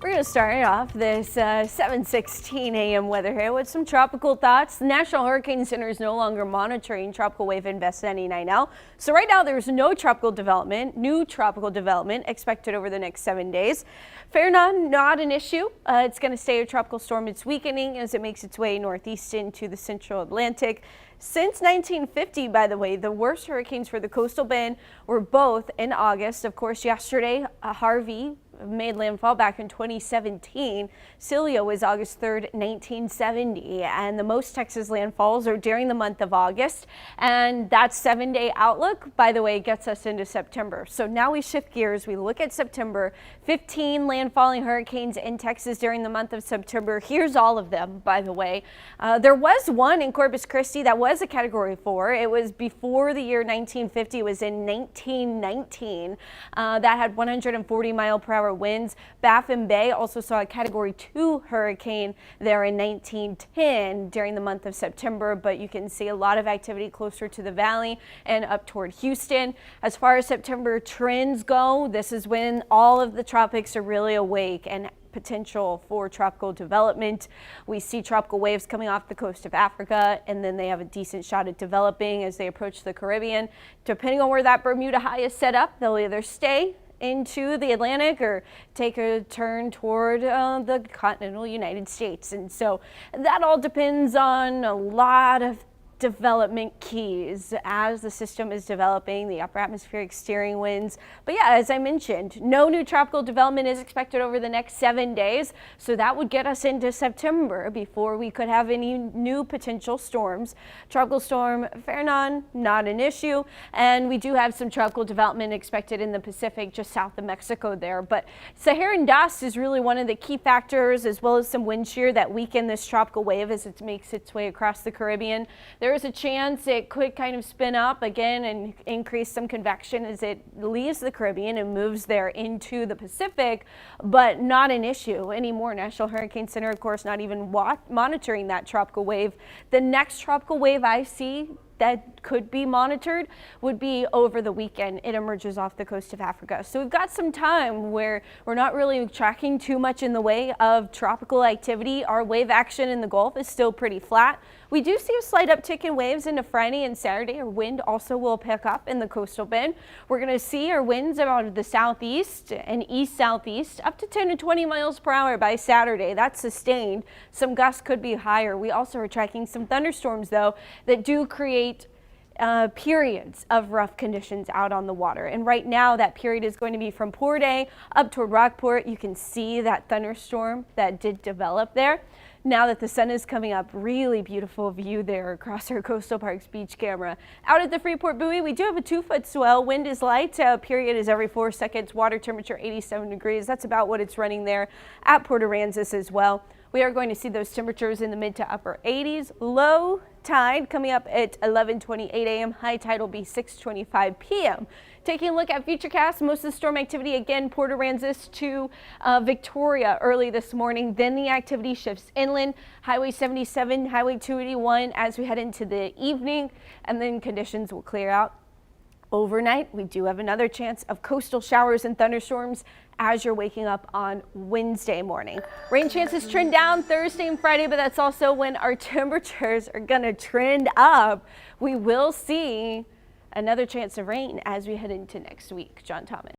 We're going to start off this 7:16 a.m. weather here with some tropical thoughts. The National Hurricane Center is no longer monitoring tropical wave invest 99 now. So right now there's no new tropical development expected over the next 7 days. Fernand, not an issue. It's going to stay a tropical storm. It's weakening as it makes its way northeast into the central Atlantic. Since 1950, by the way, the worst hurricanes for the coastal bend were both in August. Of course, yesterday, Harvey made landfall back in 2017. Celia was August 3rd, 1970, and the most Texas landfalls are during the month of August. And that 7-day outlook, by the way, gets us into September. So now we shift gears. We look at September. 15 landfalling hurricanes in Texas during the month of September. Here's all of them, by the way. There was one in Corpus Christi that was a Category 4. It was before the year 1950. It was in 1919. That had 140-mile-per-hour winds. Baffin Bay also saw a Category 2 hurricane there in 1910 during the month of September, but you can see a lot of activity closer to the valley and up toward Houston. As far as September trends go, this is when all of the tropics are really awake and potential for tropical development. We see tropical waves coming off the coast of Africa, and then they have a decent shot at developing as they approach the Caribbean. Depending on where that Bermuda high is set up, they'll either stay into the Atlantic or take a turn toward the continental United States. And so that all depends on a lot of development keys as the system is developing, the upper atmospheric steering winds. But yeah, as I mentioned, no new tropical development is expected over the next 7 days. So that would get us into September before we could have any new potential storms. Tropical storm Fernand, not an issue. And we do have some tropical development expected in the Pacific just south of Mexico there. But Saharan dust is really one of the key factors, as well as some wind shear that weaken this tropical wave as it makes its way across the Caribbean. There is a chance it could kind of spin up again and increase some convection as it leaves the Caribbean and moves there into the Pacific, but not an issue anymore. National Hurricane Center, of course, not even monitoring that tropical wave. The next tropical wave I see that could be monitored would be over the weekend. It emerges off the coast of Africa. So we've got some time where we're not really tracking too much in the way of tropical activity. Our wave action in the Gulf is still pretty flat. We do see a slight uptick in waves into Friday and Saturday. Our wind also will pick up in the coastal bend. We're going to see our winds out of the southeast and east-southeast up to 10 to 20 miles per hour by Saturday. That's sustained. Some gusts could be higher. We also are tracking some thunderstorms, though, that do create periods of rough conditions out on the water. And right now that period is going to be from Port A up toward Rockport. You can see that thunderstorm that did develop there. Now that the sun is coming up, really beautiful view there across our Coastal Parks beach camera. Out at the Freeport buoy, we do have a 2-foot swell. Wind is light. Period is every 4 seconds. Water temperature 87 degrees. That's about what it's running there at Port Aransas as well. We are going to see those temperatures in the mid to upper 80s. Low tide coming up at 11:28 a.m. High tide will be 6:25 p.m. Taking a look at Futurecast, most of the storm activity again, Port Aransas to Victoria early this morning. Then the activity shifts inland, Highway 77, Highway 281 as we head into the evening, and then conditions will clear out. Overnight, we do have another chance of coastal showers and thunderstorms as you're waking up on Wednesday morning. Rain chances trend down Thursday and Friday, but that's also when our temperatures are going to trend up. We will see another chance of rain as we head into next week. John Thomas.